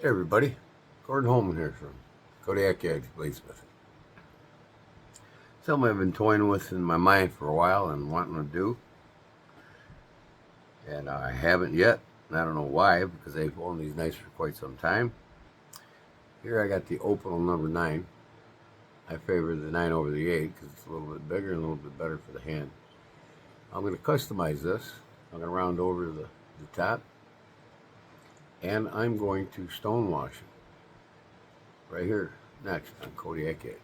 Hey everybody, Gordon Holman here from Kodiak Edge Bladesmith. Something I've been toying with in my mind for a while and wanting to do, and I haven't yet. And I don't know why, because they've owned these knives for quite some time. Here I got the Opinel number 9. I favor the 9 over the 8 because it's a little bit bigger and a little bit better for the hand. I'm going to customize this. I'm going to round over the top, and I'm going to stonewash it right here next on Kodiak Edge.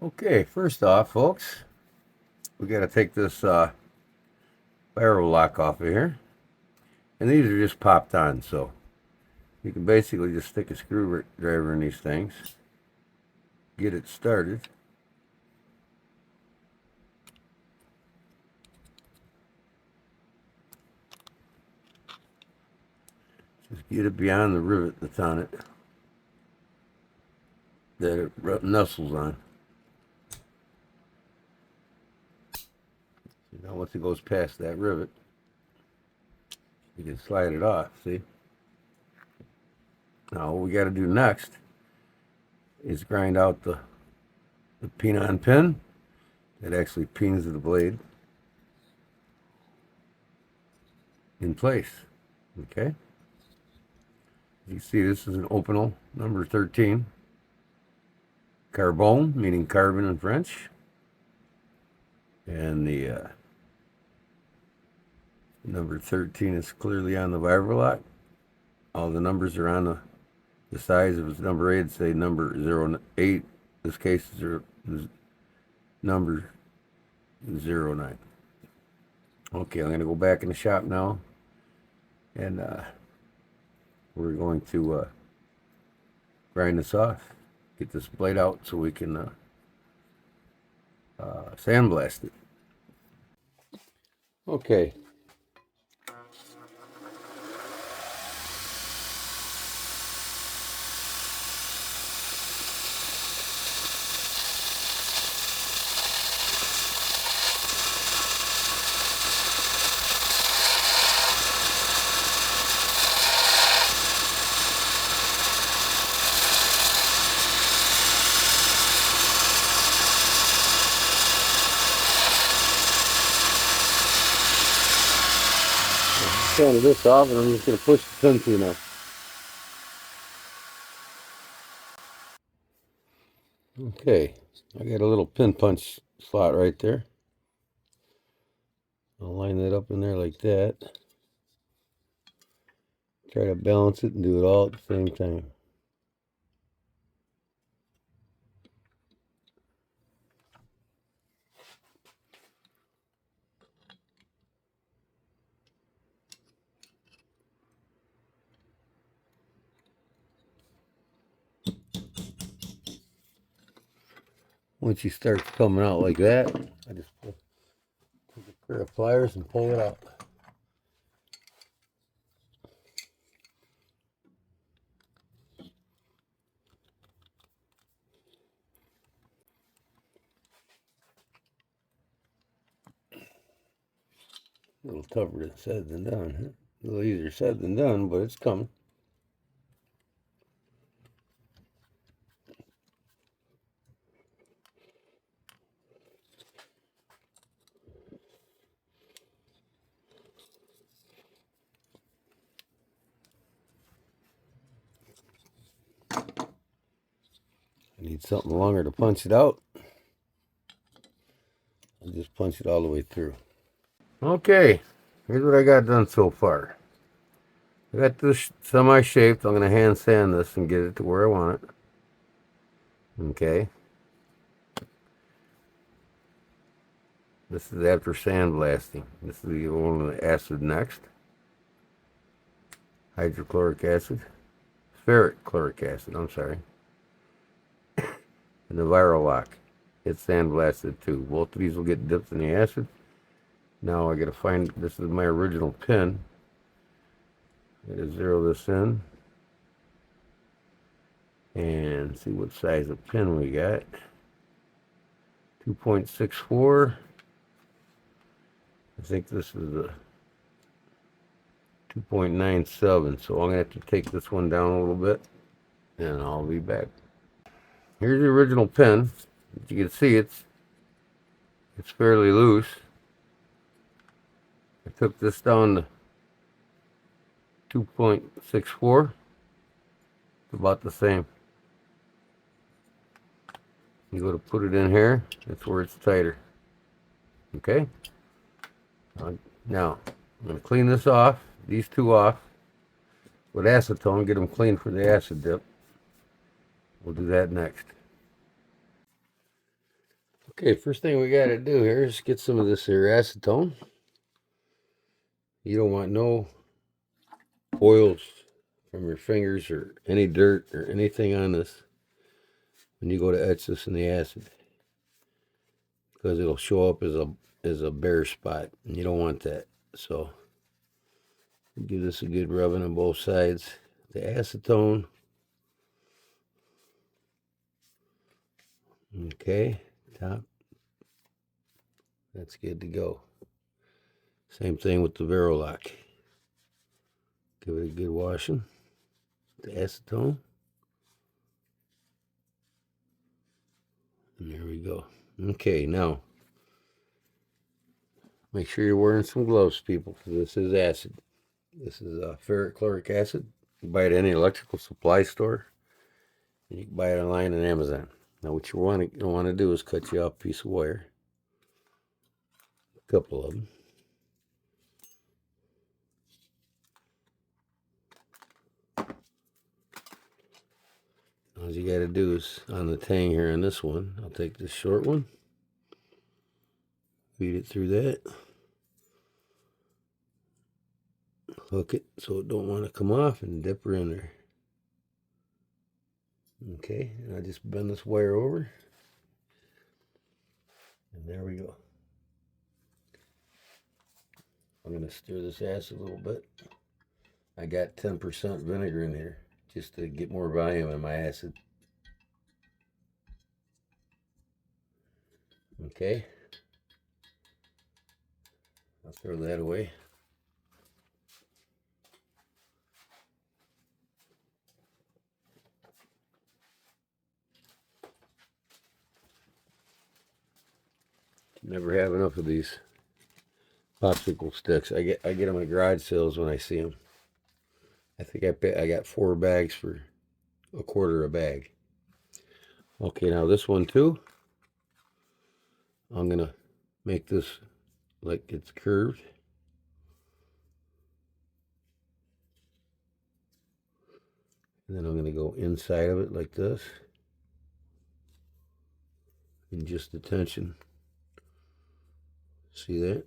Okay, first off, folks, we got to take this barrel lock off of here, and these are just popped on, so you can basically just stick a screwdriver in these things, get it started. Just get it beyond the rivet that's on it, that it nestles on. Now once it goes past that rivet, you can slide it off, see? Now what we got to do next is grind out the pin-on pin that actually pins the blade in place, okay? You see this is an Opinel number 13. Carbone, meaning carbon in French. And the number 13 is clearly on the vibra lock. All the numbers are on the size. If it's number 8, it'd say number 08. This case is number 09. Okay, I'm going to go back in the shop now. And we're going to grind this off. Get this blade out so we can sandblast it. Okay. Turn this off, and I'm just going to push the pin through now. Okay, I got a little pin punch slot right there. I'll line that up in there like that. Try to balance it and do it all at the same time. Once he starts coming out like that, I just take a pair of pliers and pull it out. A little tougher said than done, huh? A little easier said than done, but it's coming. I need something longer to punch it out. I'll just punch it all the way through. Okay, here's what I got done so far. I got this semi-shaped. I'm going to hand sand this and get it to where I want it. Okay. This is after sandblasting. This is the one with the acid next. Hydrochloric acid. Ferric chloric acid, I'm sorry. And the viral lock. It's sandblasted too. Both of these will get dipped in the acid. Now I gotta find, this is my original pin. I gotta zero this in. And see what size of pin we got. 2.64. I think this is a 2.97. So I'm going to have to take this one down a little bit, and I'll be back. Here's the original pen. As you can see, it's fairly loose. I took this down to 2.64. It's about the same. You go to put it in here, that's where it's tighter. Okay? Now, I'm going to clean this off, these two off, with acetone, get them clean for the acid dip. We'll do that next. Okay, first thing we got to do here is get some of this here acetone. You don't want no oils from your fingers or any dirt or anything on this when you go to etch this in the acid, because it'll show up as a bare spot, and you don't want that. So give this a good rubbing on both sides. The acetone. Okay, top. That's good to go. Same thing with the Verolock. Give it a good washing. The acetone. And there we go. Okay, now make sure you're wearing some gloves, people, because this is acid. This is ferric chloric acid. You buy it at any electrical supply store. And you can buy it online on Amazon. Now what you don't want to do is cut you off a piece of wire. A couple of them. All you got to do is on the tang here on this one, I'll take this short one, feed it through that, hook it so it don't want to come off, and dip her in there. Okay, and I just bend this wire over, and there we go. I'm going to stir this acid a little bit. I got 10% vinegar in here just to get more volume in my acid. Okay, I'll throw that away. Never have enough of these popsicle sticks. I get them at garage sales when I see them. I think I got 4 bags for $1/4 a bag. Okay, now this one too, I'm gonna make this like it's curved. And then I'm gonna go inside of it like this. And just the tension. See that?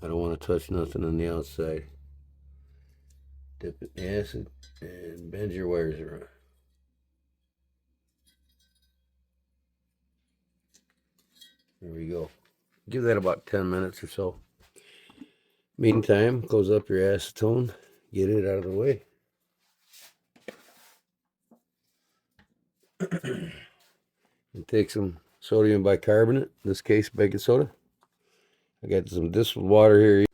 I don't want to touch nothing on the outside. Dip it in acid and bend your wires around. There we go. Give that about 10 minutes or so. Meantime, close up your acetone. Get it out of the way. And take some sodium bicarbonate, in this case baking soda. I got some distilled water here.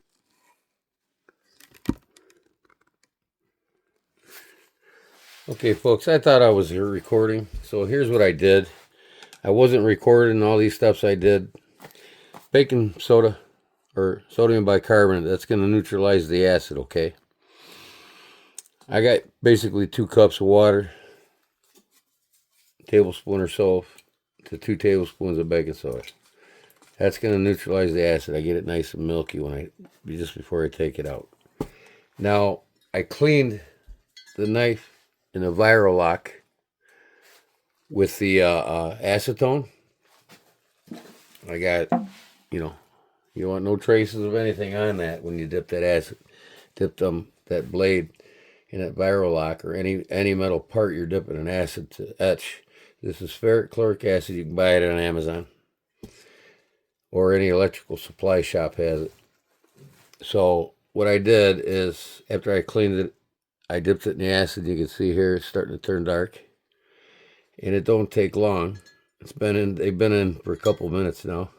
Okay, folks, I thought I was here recording, so here's what I did. I wasn't recording all these steps I did. Baking soda or sodium bicarbonate, that's going to neutralize the acid, okay? I got basically 2 cups of water, a tablespoon or so to 2 tablespoons of baking soda. That's going to neutralize the acid. I get it nice and milky just before I take it out. Now, I cleaned the knife in a Verolock with the acetone. I got, you want no traces of anything on that when you dip that acid, that blade in that Verolock or any metal part you're dipping in acid to etch. This is ferric chloric acid. You can buy it on Amazon, or any electrical supply shop has it. So what I did is, after I cleaned it, I dipped it in the acid. You can see here it's starting to turn dark, and it don't take long. They've been in for a couple minutes now.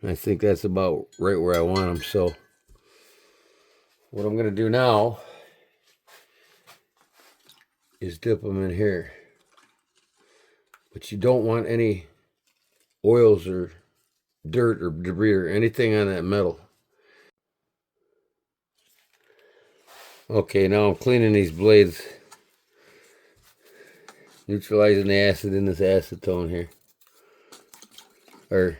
I think that's about right where I want them. So what I'm going to do now is dip them in here. But you don't want any oils or dirt or debris or anything on that metal. Okay, now I'm cleaning these blades, neutralizing the acid in this acetone here. Or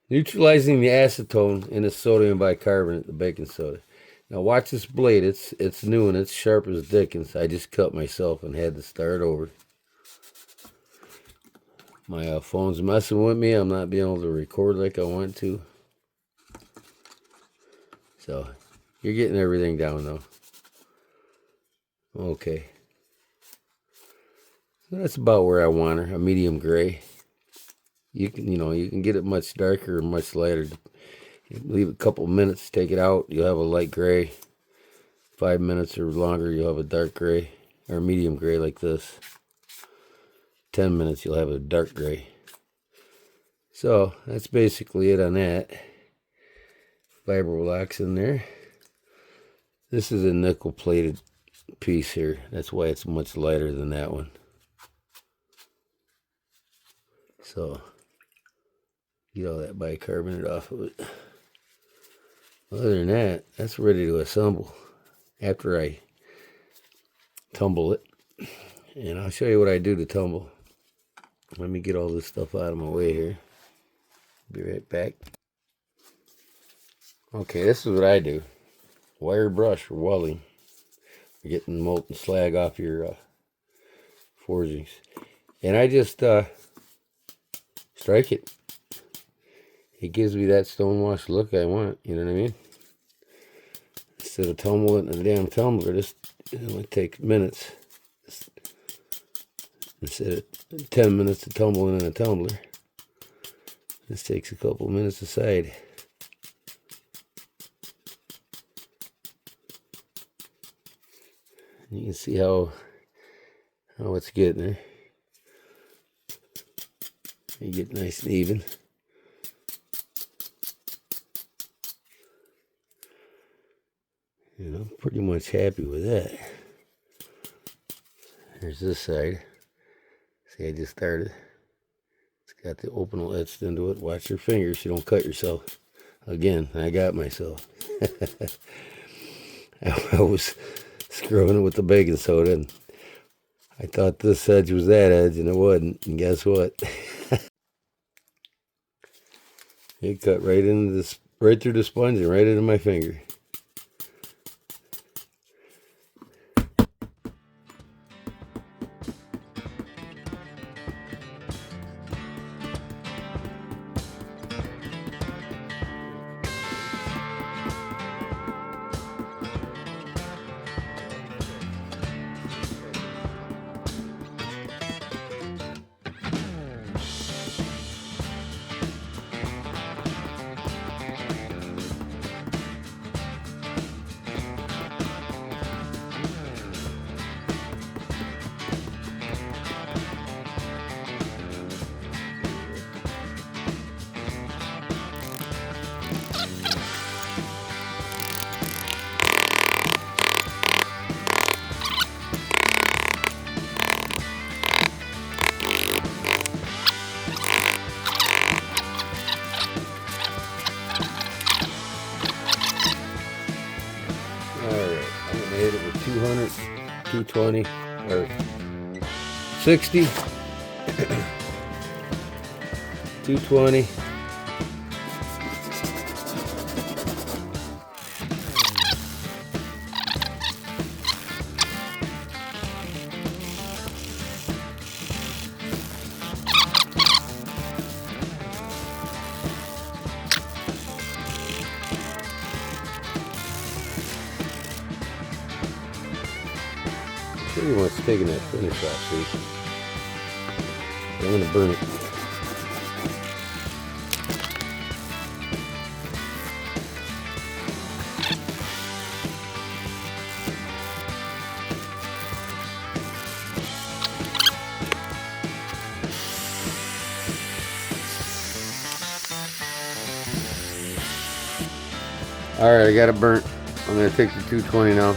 neutralizing the acetone in the sodium bicarbonate, the baking soda. Now watch this blade. It's new and it's sharp as dickens. I just cut myself and had to start over. My phone's messing with me. I'm not being able to record like I want to. So you're getting everything down though. Okay. So that's about where I want her, a medium gray. You can get it much darker or much lighter. Leave it a couple minutes, take it out, you'll have a light gray. 5 minutes or longer, you'll have a dark gray or medium gray like this. 10 minutes, you'll have a dark gray. So that's basically it on that. Fiber blocks in there. This is a nickel plated piece here. That's why it's much lighter than that one. So get all that bicarbonate off of it. Other than that, that's ready to assemble after I tumble it. And I'll show you what I do to tumble. Let me get all this stuff out of my way here. Be right back. Okay, this is what I do. Wire brush for welding. You're getting molten slag off your forgings. And I just strike it. It gives me that stonewashed look I want, you know what I mean? Instead of tumbling in a damn tumbler, it only takes minutes. Instead of 10 minutes of tumbling in a tumbler, this takes a couple minutes aside. You can see how it's getting there. You get nice and even. And I'm pretty much happy with that. Here's this side. See, I just started. It's got the Opinel etched into it. Watch your fingers, you don't cut yourself. Again, I got myself. I was scrubbing it with the baking soda, and I thought this edge was that edge, and it wasn't. And guess what? It cut right into this, right through the sponge and right into my finger. Alright, I'm going to hit it with 200, 220, or 60, 220. Pretty much taking that finish off, see? I'm going to burn it. Alright, I got it burnt. I'm going to take the 220 now.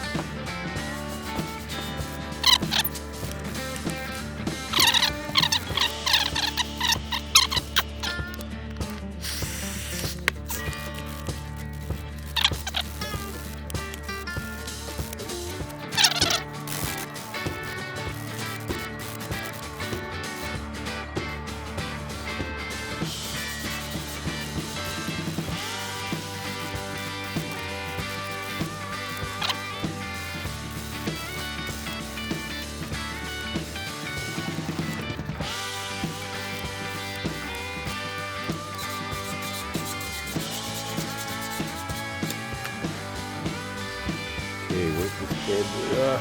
Okay, where's the schedule?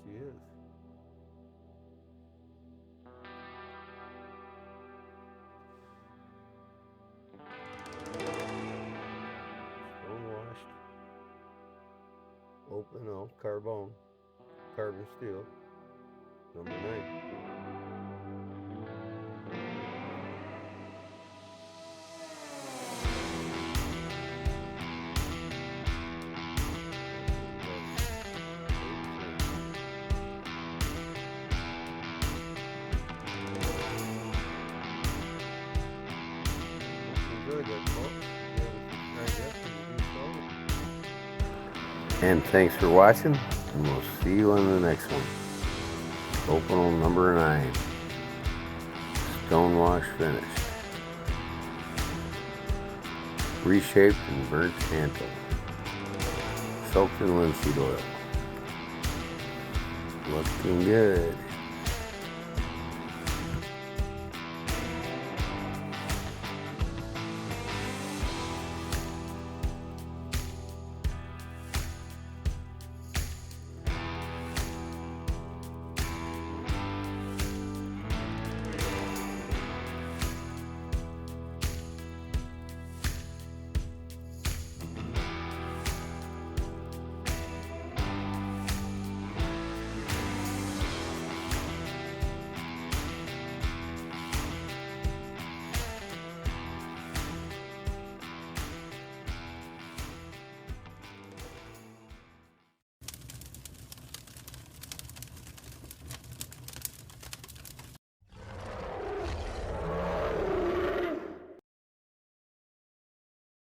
she is. Stonewashed. Opinel carbon steel, number 9. Enjoyed that, folks. If you haven't subscribed yet, please do so. And thanks for watching, and we'll see you on the next one. Opinel number 9. Stonewashed finished. Reshaped and burnt tantal. Soaked in linseed oil. Looking good.